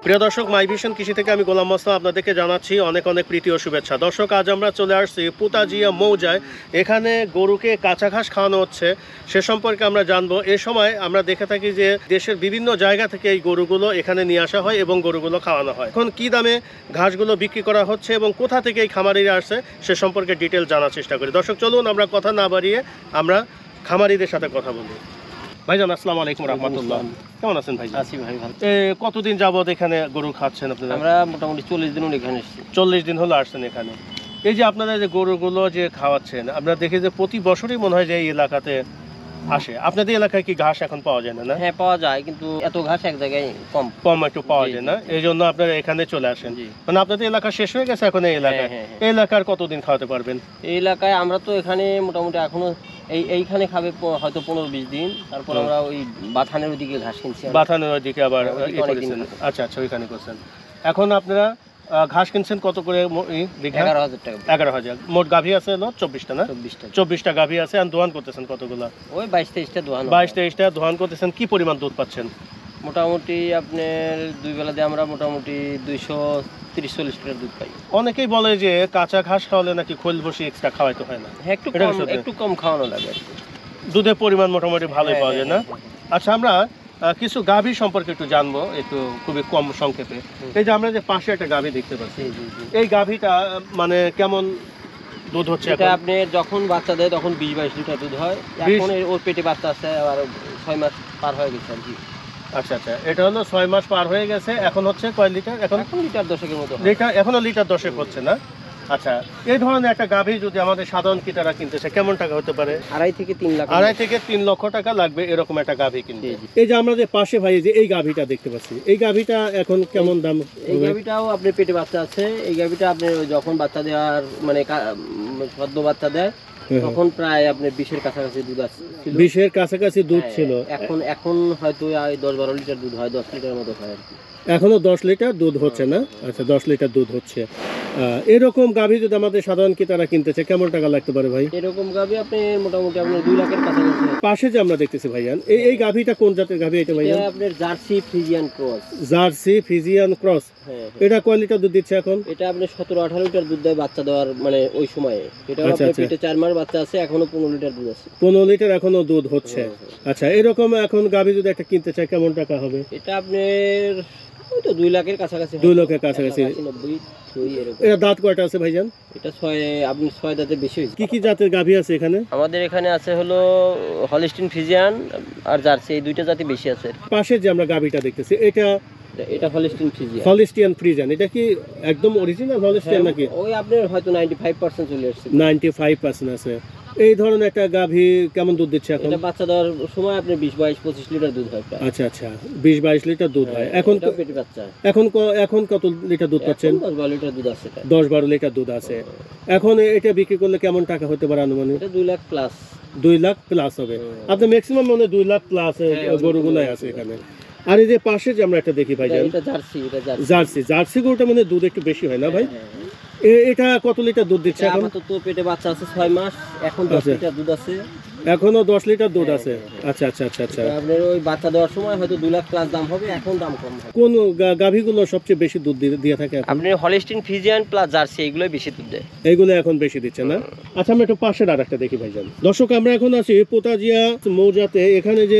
প্রিয় দর্শক, মাই ভিশন কৃষি থেকে আমি গোলাম মোস্তফা আপনাদেরকে জানাচ্ছি অনেক অনেক প্রীতি ও শুভেচ্ছা। দর্শক, আজ আমরা চলে আসছি পুতাজিয়া মৌজায়। এখানে গরুকে কাঁচা ঘাস খাওয়ানো হচ্ছে, সে সম্পর্কে আমরা জানবো। এ সময় আমরা দেখে থাকি যে দেশের বিভিন্ন জায়গা থেকে এই গরুগুলো এখানে নিয়ে আসা হয় এবং গরুগুলো খাওয়ানো হয়। এখন কী দামে ঘাসগুলো বিক্রি করা হচ্ছে এবং কোথা থেকে এই খামারিরা আসছে সে সম্পর্কে ডিটেল জানার চেষ্টা করি। দর্শক, চলুন আমরা কথা না বাড়িয়ে আমরা খামারিদের সাথে কথা বলি। ভাইজান, আসসালামু আলাইকুম রহমতুল্লাহ, কেমন আছেন ভাই? আছি ভাই, ভালো। কতদিন যাবত এখানে গরু খাচ্ছেন আপনারা? আমরা মোটামুটি 40 দিন এখানে এসেছি। 40 দিন হলো আসছেন এখানে। এই যে আপনারা যে গরুগুলো যে খাওয়াচ্ছেন, আমরা দেখি যে প্রতি বছরই মনে হয় যে এই এলাকাতে আসে। আপনাদের এলাকায় কি ঘাস এখন পাওয়া যায় না? হ্যাঁ, পাওয়া যায়, কিন্তু এত ঘাস এক জায়গায় কম একটু পাওয়া যায় না, এই জন্য আপনারা এখানে চলে আসেন। মানে আপনাদের এলাকা শেষ হয়ে গেছে এখন এই এলাকায়? এই এলাকার কতদিন খাওয়াতে পারবেন? এই এলাকায় আমরা তো এখানে মোটামুটি এখনো এইখানে খাবে হয়তো 15-20 দিন। তারপর আমরা ওই বাথানের ওইদিকে ঘাস কিনছি। বাথানের ওইদিকে আবার আচ্ছা, ওইখানে করছেন। এখন আপনারা ঘাস কিনছেন কত করে? 11,000 টাকা। 11,000। মোট গাভী আছে হলো 24টা না? 24টা গাভী আছে। আর দোয়ান করতেছেন কতগুলো? ওই 22-23টা দোয়ান। 22-23টা দোয়ান করতেছেন। কি পরিমাণ দুধ পাচ্ছেন? মোটামুটি আপনার দুই বেলা দিয়ে আমরা মোটামুটি 230-40 লিটার দুধ পাই। অনেকেই বলে যে কাঁচা ঘাস খাওয়ালে নাকি খোল বসে এক্সট্রা খাওয়াইতে হয় না। হ্যাঁ, একটু কম খাওয়ানো লাগে। দুধের পরিমাণ মোটামুটি ভালোই পাওয়া যায় না? আচ্ছা, আমরা কিছু গাভী সম্পর্কে একটু জানবো, একটু খুবই কম সংক্ষেপে। এই যে আমরা যে পাশে একটা গাভী দেখতে পাচ্ছি, এই গাভীটা মানে কেমন দুধ হচ্ছে? এটা আপনি যখন বাচ্চা দেয় তখন 20-22 লিটার দুধ হয়। এখন ওর পেটে বাচ্চা আছে, আর 6 মাস পার হয়ে গেছে আর কি। আচ্ছা, এটা হলো 6 মাস পার হয়ে গেছে। এখন হচ্ছে কয় লিটার? এখন লিটার 10-এর মতো। এখনো লিটার 10 হচ্ছে না? আচ্ছা, এই ধরনের একটা গাভী যদি আমাদের সাধারণ ক্রেতারা কিনতে চায় কেমন টাকা হতে পারে? 2.5 থেকে 3 লাখ। 2.5 থেকে 3 লক্ষ টাকা লাগবে এরকম একটা গাভী কিনতে। এই যে আমরা যে পাশে ভাই যে এই গাভীটা দেখতে পাচ্ছি, এই গাভীটা এখন কেমন দাম? এই গাভীটাও আপনার পেটে বাচ্চা আছে। এই গাভীটা আপনি যখন বাচ্চা দেওয়ার মানে সদ্য বাচ্চা দেয় তখন প্রায় আপনার 20-এর কাছাকাছি দুধ আছে। 20-এর কাছাকাছি দুধ ছিল। এখন হয়তো 10-12 লিটার দুধ হয়, 10 লিটার মতো হয় আর কি। এখনো 10 লিটার দুধ হচ্ছে না? আচ্ছা, 10 লিটার দুধ হচ্ছে। এরকম গাভী যদি আমাদের সাধারণ ক্রেতারা কিনতেছে কেমন টাকা লাগতে পারে ভাই? এরকম গাভী আপনি মোটামুটি আপনার 2 লাখের কাছাকাছি। পাশে যে আমরা দেখতেছি ভাইজান, এই গাভীটা কোন জাতের গাভী এটা ভাইজান? এটা আপনার jersey Friesian cross. Jersey Friesian cross. এটা কয় লিটার দুধ দিচ্ছে এখন? এটা আপনি 17-18 লিটার দুধ দেয় বাচ্চা দেওয়ার মানে ওই সময়ে। এটা আপনার পেটে 4 মাস বাচ্চা আছে, এখনো 15 লিটার দুধ আছে। 15 লিটার এখনো দুধ হচ্ছে। আচ্ছা, এরকম এখন গাভী যদি একটা কিনতে চায় কেমন টাকা হবে? এটা আপনার ওই তো 2 লাখের কাছাকাছি। 2 লাখের কাছাকাছি। এটা দাঁত কয়টা আছে ভাইজান? এটা 6 দাঁতের বেশি হয়েছে। কি জাতের গাভী আছে এখানে? আমাদের এখানে আছে হলো হলিস্টিন ফ্রিজিয়ান আর জার্সি, এই দুইটা জাতি বেশি আছে। পাশে যে আমরা গাভীটা দেখতেছি এটা হলিস্টিন ফ্রিজিয়ান। হলিস্টিয়ান ফ্রিজিয়ান, এটা কি একদম অরিজিনাল হলিস্টিয়ান নাকি? ওই আপনার হয়তো 95% চলে আসছে। 95% আছে। এই ধরনের একটা গাভী কেমন দুধ দিচ্ছে এখন? এটা বাচ্চা দেওয়ার সময় আপনি 20-22-25 লিটার দুধ হয়। আচ্ছা, 20-22 লিটার দুধ হয়। এখন পেটে বাচ্চা। এখন কত লিটার দুধ পাচ্ছেন? 10-12 লিটার দুধ আছে। 10-12 লিটার দুধ আছে। এখন এটা বিক্রি করলে কেমন টাকা হতে পারে আনুমানিক? এটা 2 লাখ প্লাস। 2 লাখ প্লাস হবে। আপনার ম্যাক্সিমাম মনে 2 লাখ প্লাস গরুগুলাই আছে এখানে। আর এই যে পাশে যে আমরা একটা দেখি ভাই, এটা জার্সি গরুটা মানে দুধ একটু বেশি হয় না ভাই? এটা কত লিটার দুধ দিচ্ছে এখন? তো পেটে বাচ্চা আছে 6 মাস, এখন 10 লিটার দুধ আছে। এখনো 10 লিটার দুধ আছে। আচ্ছা। আপনার ওই বাচ্চা দেওয়ার সময় হয়তো 2 লাখ প্লাস দাম হবে, এখন দাম কম হবে। কোন গাভীগুলো সবচেয়ে বেশি দুধ দিয়ে থাকে? আপনি হলিস্টিন ফ্রিজিয়ান প্লাস জার্সি এগুলোই বেশি দুধ দেয়। এইগুলো এখন বেশি দিচ্ছে না? আচ্ছা, আমরা একটু পাশের আরেকটা দেখি ভাইজান। দর্শক, আমরা এখন আছি পুতাজিয়া মৌজাতে। এখানে যে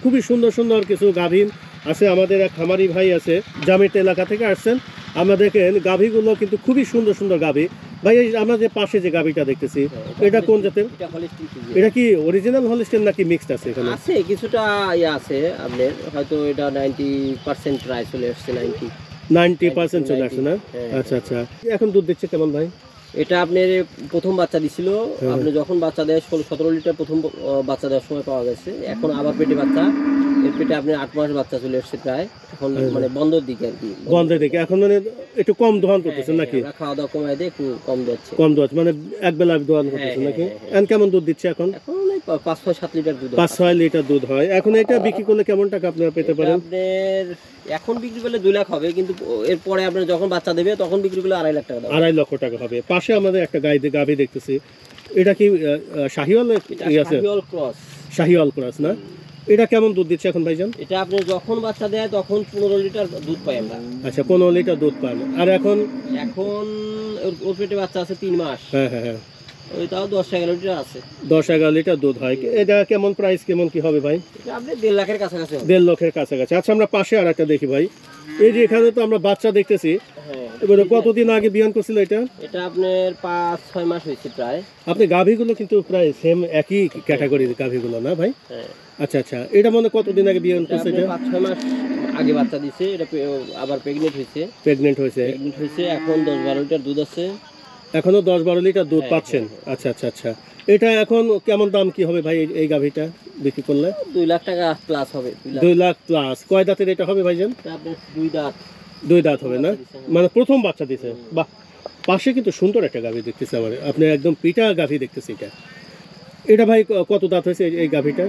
খুবই সুন্দর সুন্দর কিছু গাভী আছে, আমাদের এক খামারি ভাই আছে, জামিরটা এলাকা থেকে আসছেন। আমরা দেখেন গাভীগুলো কিন্তু খুবই সুন্দর সুন্দর গাভী। ভাই, আমরা যে পাশে যে গাভীটা দেখতেছি এটা কোন জাতের? এটা কি অরিজিনাল হলিস্টিয়ান নাকি মিক্সড আছে? এখানে আছে কিছুটা আছে আপনার, হয়তো এটা 90% প্রায় চলে আসছে। 90% চলে আসছে না? আচ্ছা। এখন দুধ দিচ্ছে কেমন ভাই? এটা আপনার প্রথম বাচ্চা দিছিল, আপনি যখন বাচ্চা দেয় 16-17 লিটার প্রথম বাচ্চা দেওয়ার সময় পাওয়া গেছে। এখন আবার পেটে বাচ্চা, এর পেটে আপনি 8 মাস বাচ্চা চলে আসছে প্রায়। এখন মানে বন্ধের দিকে আর কি, বন্ধের দিকে। এখন মানে একটু কম দোহান করতেছেন নাকি? খাওয়া দাওয়া কমায় দিয়ে একটু কম দিচ্ছে। কম দোহান মানে এক বেলা দোহান করতেছেন নাকি? এখন কেমন দুধ দিচ্ছে এখন? 5-6-7 লিটার দুধ। 5-6 লিটার দুধ হয়। এখন এটা বিক্রি করলে কেমন টাকা আপনারা পেতে পারেন? আপনার এখন বিক্রি করলে 2 লাখ হবে, কিন্তু এরপরে আপনার যখন বাচ্চা দেবে তখন বিক্রি করলে 2.5 লাখ টাকা। 2.5 লক্ষ টাকা হবে। পাশে আমাদের একটা গাভী দেখতেছি, এটা কি শাহিওয়াল? শাহিওয়াল ক্রস। শাহিওয়াল ক্রস না? এটা কেমন দুধ দিচ্ছে এখন ভাইজান? এটা আপনি যখন বাচ্চা দেয় তখন 15 লিটার দুধ পাই আমরা। আচ্ছা, 15 লিটার দুধ পান। আর এখন এখন ওর পেটে বাচ্চা আছে 3 মাস, হ্যাঁ হ্যাঁ হ্যাঁ, ওই তাও 10-11 লিটার আছে। 10-11 লিটার দুধ হয়। এটা কেমন প্রাইস, কেমন কি হবে ভাই? এটা আপনি 1.5 লাখের কাছাকাছি হবে। 1.5 লক্ষের কাছাকাছি। আচ্ছা, আমরা পাশে আর একটা দেখি ভাই। এই যে এখানে তো আমরা বাচ্চা দেখতেছি, হ্যাঁ, এবারে কতদিন আগে বিয়ান করছিল এটা? এটা আপনার 5-6 মাস হয়েছে প্রায়। আপনি গাভীগুলো কিন্তু প্রায় সেম একই ক্যাটাগরির গাভীগুলো না ভাই? হ্যাঁ, আচ্ছা আচ্ছা, এটা মনে কতদিন আগে বিয়ান এটা করছে? আপনার এটা 5-6 মাস আগে বাচ্চা দিছে। এটা আবার প্রেগনেন্ট হয়েছে। প্রেগনেন্ট হয়েছে, এখন 10-12 লিটার দুধ আছে। এখনো 10-12 লিটার দুধ হ্যাঁ, পাচ্ছেন? আচ্ছা আচ্ছা আচ্ছা, এটা এখন কেমন দাম কি হবে ভাই এই গাভীটা বিক্রি করলে? 2 লাখ টাকা প্লাস হবে। 2 লাখ প্লাস। কয় দাঁতের এটা হবে ভাইজান? এটা আপনার 2 দাঁত। 2 দাঁত হবে না? মানে প্রথম বাচ্চা দিছে। বাহ, পাশে কিন্তু সুন্দর একটা গাভী দেখতেছে আমার, আপনি একদম পিটা গাভী দেখতেছে এটা। এটা ভাই কত দাঁত হয়েছে এই গাভীটা?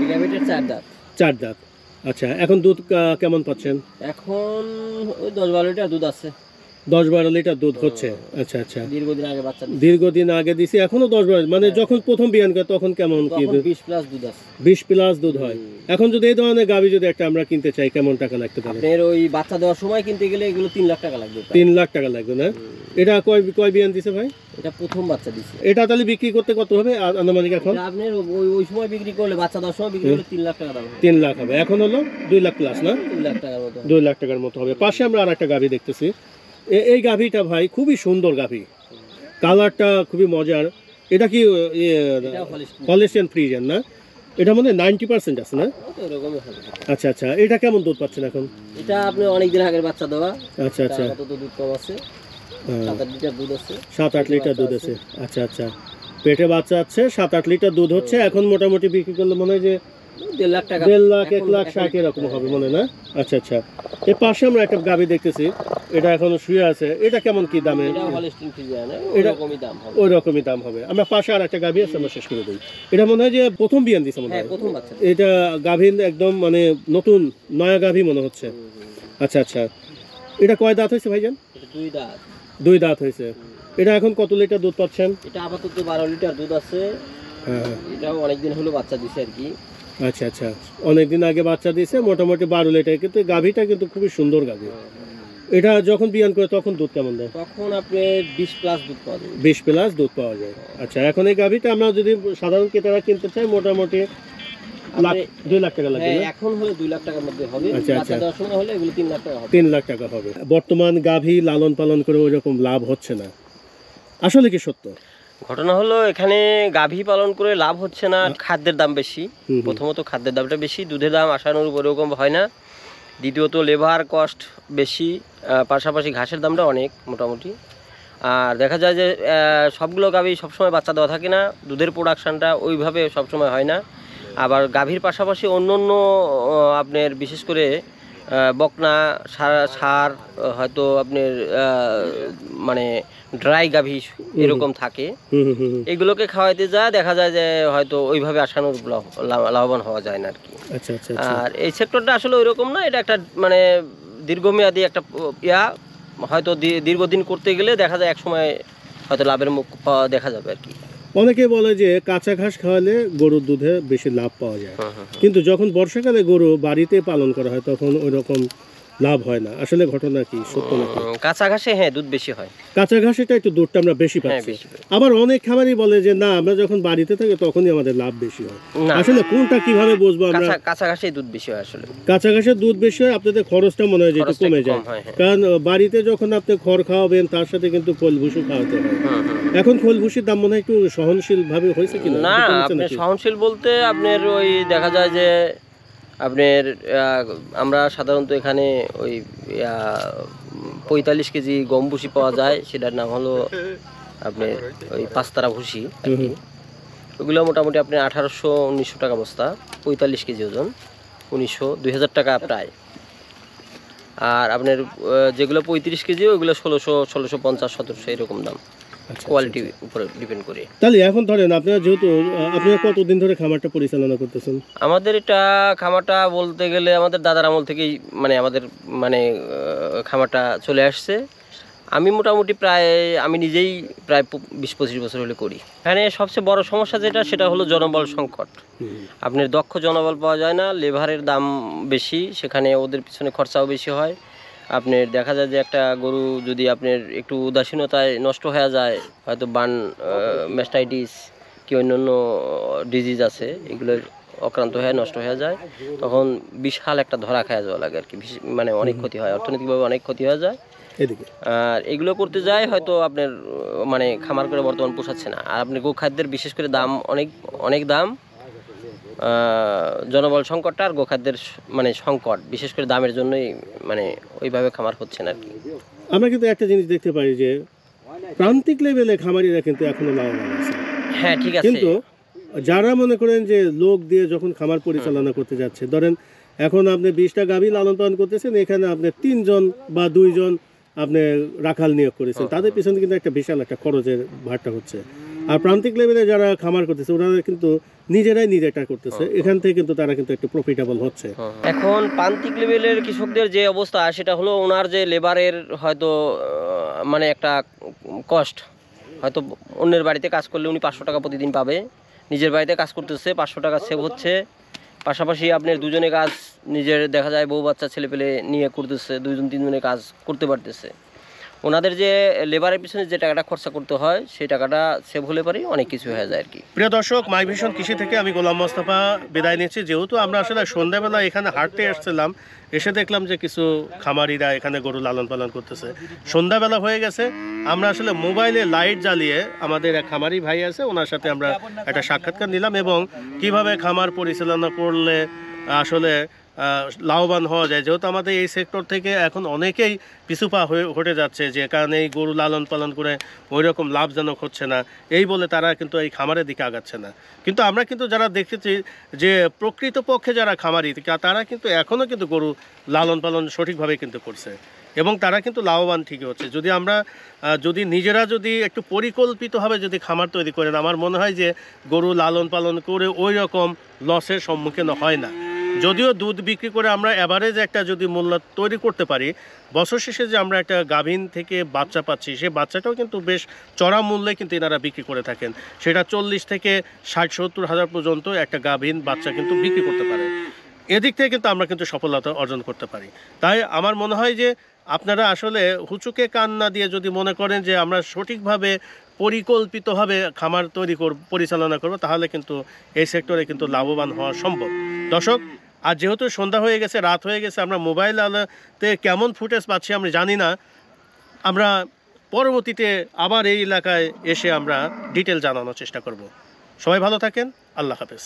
এই গাভিটার 4 দাঁত। 4 দাঁত। আচ্ছা, এখন দুধ কেমন পাচ্ছেন? এখন ওই 10-12 লিটার দুধ আছে। 10-12 লিটার দুধ হচ্ছে। আচ্ছা আচ্ছা, দীর্ঘদিন আগে বাচ্চা দিছে। দীর্ঘদিন আগে দিছি, এখনো 10-12, মানে যখন প্রথম বিয়ান করে তখন কেমন কি? তখন 20 প্লাস দুধ আছে। 20 প্লাস দুধ হয়। এখন যদি এই ধরনের গাভী যদি একটা আমরা কিনতে চাই, কেমন টাকা লাগতে পারে? আপনার ওই বাচ্চা দেওয়ার সময় কিনতে গেলে এগুলো 3 লাখ টাকা লাগবে। 3 লাখ টাকা লাগবে না? এটা কয় বিয়ান দিছে ভাই? এটা প্রথম বাচ্চা দিছে। এটা তাহলে বিক্রি করতে কত হবে আনুমানিক এখন? এটা আপনার ওই সময় বিক্রি করলে, বাচ্চা দেওয়ার সময় বিক্রি করলে 3 লাখ টাকা দাম হবে। 3 লাখ হবে, এখন হলো 2 লাখ প্লাস না? 2 লাখ টাকার মতো। 2 লাখ টাকার মতো হবে। পাশে আমরা আর একটা গাভী দেখতেছি। এই গাভীটা ভাই খুবই সুন্দর গাভী, কালারটা খুবই মজার। এটা কি এটাও হলিস্টিন। হলিস্টিয়ান ফ্রিজিয়ান না? এটা মানে 90% আছে না? তো এরকমই হবে। আচ্ছা আচ্ছা, এটা কেমন দুধ পাচ্ছেন এখন? এটা আপনি অনেক দিন আগের বাচ্চা দেওয়া। আচ্ছা আচ্ছা, তো দুধ কম আছে। 7-8 লিটার দুধ আছে। 7-8 লিটার দুধ আছে। আচ্ছা আচ্ছা, পেটে বাচ্চা আছে, 7-8 লিটার দুধ হচ্ছে। এখন মোটামুটি বিক্রি করলে মনে হয় যে 1.5 লাখ টাকা। 1.5 লাখ 1 লাখ 60 এরকম হবে মনে, না? আচ্ছা আচ্ছা, এর পাশে আমরা একটা গাভী দেখতেছি, এটা এখনো শুয়ে আছে। এটা কেমন কি দামে? এটা হলিস্টিন ফ্রিজিয়ান, এটা এরকমই দাম হবে। ওই রকমই দাম হবে। আমরা পাশে আর একটা গাভী আছে, আমরা শেষ করে দিই। এটা মনে হয় যে প্রথম বিয়ান দিছে মনে হ্যাঁ, হয়। প্রথম বাচ্চা। এটা গাভীর একদম মানে নতুন নয়া গাভী মনে হচ্ছে। আচ্ছা আচ্ছা, এটা কয় দাঁত হয়েছে ভাইজান? এটা 2 দাঁত। 2 দাঁত হয়েছে। এটা এখন কত লিটার দুধ পাচ্ছেন? এটা আপাতত 12 লিটার দুধ আছে। হ্যাঁ, এটাও অনেকদিন হলো বাচ্চা দিছে আর কি। আচ্ছা আচ্ছা, অনেকদিন আগে বাচ্চা দিয়েছে, মোটামুটি 12 লিটার। কিন্তু গাভীটা কিন্তু খুবই সুন্দর গাভী। এটা যখন বিয়ান করে তখন দুধ কেমন দেয়? তখন আপনি 20 প্লাস দুধ পাওয়া যাবে। 20 প্লাস দুধ পাওয়া যায়। আচ্ছা, এখন এই গাভীটা আমরা যদি সাধারণ ক্রেতারা কিনতে চাই, মোটামুটি 2 লাখ টাকা লাগবে হ্যাঁ, না? এখন হলে 2 লাখ টাকার মধ্যে হবে। আচ্ছা, বাচ্চা আচ্ছা। দেওয়ার সময় হলে এগুলো 3 লাখ টাকা হবে। 3 লাখ টাকা হবে। বর্তমান গাভী লালন পালন করে ওই রকম লাভ হচ্ছে না, আসলে কি সত্য? ঘটনা হলো, এখানে গাভী পালন করে লাভ হচ্ছে না। খাদ্যের দাম বেশি। হুম। প্রথমত খাদ্যের দামটা বেশি, দুধের দাম আশানুরূপ ওরকম হয় না। দ্বিতীয়ত লেবার কস্ট বেশি, পাশাপাশি ঘাসের দামটা অনেক মোটামুটি। আর দেখা যায় যে সবগুলো গাভী সবসময় বাচ্চা দেওয়া থাকে না, দুধের প্রোডাকশানটা ওইভাবে সবসময় হয় না। আবার গাভীর পাশাপাশি অন্য অন্য আপনার বিশেষ করে বকনা সার হয়তো আপনার মানে ড্রাই গাভী এরকম থাকে। এগুলোকে খাওয়াইতে যায়, দেখা যায় যে হয়তো ওইভাবে আশানুরূপ লাভবান হওয়া যায় না আর কি। আচ্ছা আচ্ছা, আর এই সেক্টরটা আসলে ওইরকম না, এটা একটা মানে দীর্ঘমেয়াদী একটা হয়তো দীর্ঘদিন করতে গেলে দেখা যায় এক সময় হয়তো লাভের মুখ দেখা যাবে আর কি। অনেকে বলে যে কাঁচা ঘাস খাওয়ালে গরুর দুধে বেশি লাভ পাওয়া যায়, কিন্তু যখন বর্ষাকালে গরু বাড়িতে পালন করা হয় তখন ওই রকম লাভ হয় না। আসলে ঘটনা কি সত্য নাকি? কাঁচা ঘাসে হ্যাঁ দুধ বেশি হয়। কাঁচা ঘাসেটা একটু দুধটা আমরা বেশি পাচ্ছি। আবার অনেক খামারই বলে যে না, আমরা যখন বাড়িতে থাকি তখনই আমাদের লাভ বেশি হয়। আসলে কোনটা কিভাবে বুঝবো আমরা? কাঁচা ঘাসে দুধ বেশি হয় আসলে। কাঁচা ঘাসের দুধ বেশি হয়, আপনাদের খরচটা মনে হয় যে একটু কমে যায়। কারণ বাড়িতে যখন আপনি খড় খাওয়াবেন তার সাথে কিন্তু খোল ভুসি খাওয়াতে হয়। এখন খোল ভুসির দাম মনে হয় একটু সহনশীল ভাবে হয়েছে কিনা? না, আপনি সহনশীল বলতে আপনার ওই দেখা যায় যে আপনার আমরা সাধারণত এখানে ওই 45 কেজি গম ভুসি পাওয়া যায়, সেটার নাম হলো আপনার ওই পাঁচতারা ভুসি আর কি। ওগুলো মোটামুটি আপনার 1800-1900 টাকা বস্তা, 45 কেজি ওজন, 1900-2000 টাকা প্রায়। আর আপনার যেগুলো 35 কেজি ওইগুলো 1650-1700 এরকম দাম, কোয়ালিটির উপরে ডিপেন্ড করে। তাহলে এখন ধরেন আপনারা যেহেতু আপনারা কতদিন ধরে খামারটা পরিচালনা করতেছেন? আমাদের এটা খামারটা বলতে গেলে আমাদের দাদার আমল থেকেই মানে আমাদের মানে খামারটা চলে আসছে। আমি মোটামুটি আমি নিজেই প্রায় 20-25 বছর হলে করি। এখানে সবচেয়ে বড় সমস্যা যেটা, সেটা হলো জনবল সংকট। আপনার দক্ষ জনবল পাওয়া যায় না, লেবারের দাম বেশি, সেখানে ওদের পিছনে খরচাও বেশি হয়। আপনার দেখা যায় যে একটা গরু যদি আপনার একটু উদাসীনতায় নষ্ট হয়ে যায়, হয়তো ম্যাস্টাইটিস কি অন্যান্য ডিজিজ আছে, এগুলোর অক্রান্ত হয়ে নষ্ট হয়ে যায়, তখন বিশাল একটা ধরা খাওয়া যাওয়া লাগে আর কি। মানে অনেক ক্ষতি হয়, অর্থনৈতিকভাবে অনেক ক্ষতি হয়ে যায়। আর এগুলো করতে যায় হয়তো আপনার মানে খামার করে বর্তমান পোষাচ্ছে না। আর আপনি গোখাদ্যের বিশেষ করে দাম অনেক দাম, জনবল সংকটটা আর গোখাদ্যের মানে সংকট, বিশেষ করে দামের জন্যই মানে ওইভাবে খামার হচ্ছে না আর কি। আমরা কিন্তু একটা জিনিস দেখতে পাই যে প্রান্তিক লেভেলে খামারিরা কিন্তু এখনো লাভবান আছে। হ্যাঁ ঠিক আছে, কিন্তু যারা মনে করেন যে লোক দিয়ে যখন খামার পরিচালনা করতে যাচ্ছে, ধরেন এখন আপনি 20টা গাভী লালন পালন করতেছেন, এখানে আপনি 3 জন বা 2 জন আপনি রাখাল নিয়োগ করেছেন, তাদের পিছনে কিন্তু একটা বিশাল একটা খরচের ভারটা হচ্ছে। আর প্রান্তিক লেভেলে যারা খামার করতেছে ওরা কিন্তু নিজেরাই নিজেটা করতেছে, এখান থেকে কিন্তু তারা কিন্তু একটু প্রফিটেবল হচ্ছে। এখন প্রান্তিক লেভেলের কৃষকদের যে অবস্থা, সেটা হলো ওনার যে লেবারের হয়তো মানে একটা কষ্ট, হয়তো অন্যের বাড়িতে কাজ করলে উনি 500 টাকা প্রতিদিন পাবে, নিজের বাড়িতে কাজ করতেছে 500 টাকা সেভ হচ্ছে, পাশাপাশি আপনার দুজনে কাজ নিজের দেখা যায় বউ বাচ্চা ছেলে পেলে নিয়ে করতেছে, 2-3 জনে কাজ করতে পারতেছে। ওনাদের যে লেবারের পিছনে যে টাকাটা খরচা করতে হয়, সেই টাকাটা সেভ হলে পারে অনেক কিছু হয়ে যায় আর কি। প্রিয় দর্শক, মাই ভিশন কৃষি থেকে আমি গোলাম মোস্তফা বিদায় নিচ্ছি। যেহেতু আমরা আসলে সন্ধ্যাবেলা এখানে হাঁটতে এসেছিলাম, এসে দেখলাম যে কিছু খামারিরা এখানে গরু লালন পালন করতেছে। সন্ধ্যাবেলা হয়ে গেছে, আমরা আসলে মোবাইলে লাইট জ্বালিয়ে আমাদের এক খামারি ভাই আছে, ওনার সাথে আমরা একটা সাক্ষাৎকার নিলাম এবং কিভাবে খামার পরিচালনা করলে আসলে লাভবান হওয়া যায়। যেহেতু আমাদের এই সেক্টর থেকে এখন অনেকেই পিছুপা হয়ে হটে যাচ্ছে, যে কারণে এই গরু লালন পালন করে ওই রকম লাভজনক হচ্ছে না, এই বলে তারা কিন্তু এই খামারের দিকে আগাচ্ছে না। কিন্তু আমরা কিন্তু যারা দেখেছি যে প্রকৃতপক্ষে যারা খামারি, তারা কিন্তু এখনও কিন্তু গরু লালন পালন সঠিকভাবে কিন্তু করছে এবং তারা কিন্তু লাভবান ঠিকই হচ্ছে। যদি আমরা নিজেরা যদি একটু পরিকল্পিতভাবে যদি খামার তৈরি করেন, আমার মনে হয় যে গরু লালন পালন করে ওই রকম লসের সম্মুখীন হয় না। যদিও দুধ বিক্রি করে আমরা অ্যাভারেজ একটা যদি মূল্য তৈরি করতে পারি, বছর শেষে যে আমরা একটা গাভীন থেকে বাচ্চা পাচ্ছি, সেই বাচ্চাটাও কিন্তু বেশ চড়া মূল্যে কিন্তু এনারা বিক্রি করে থাকেন। সেটা 40 থেকে 60-70 হাজার পর্যন্ত একটা গাভীন বাচ্চা কিন্তু বিক্রি করতে পারে। এদিক থেকে কিন্তু আমরা কিন্তু সফলতা অর্জন করতে পারি। তাই আমার মনে হয় যে আপনারা আসলে হুচুকে কান না দিয়ে যদি মনে করেন যে আমরা সঠিকভাবে পরিকল্পিতভাবে খামার পরিচালনা করব, তাহলে কিন্তু এই সেক্টরে কিন্তু লাভবান হওয়া সম্ভব। দর্শক, আর যেহেতু সন্ধ্যা হয়ে গেছে, রাত হয়ে গেছে, আমরা মোবাইল আলোতে কেমন ফুটেজ পাচ্ছি আমরা জানি না। আমরা পরবর্তীতে আবার এই এলাকায় এসে আমরা ডিটেল জানানোর চেষ্টা করব। সবাই ভালো থাকেন, আল্লাহ হাফেজ।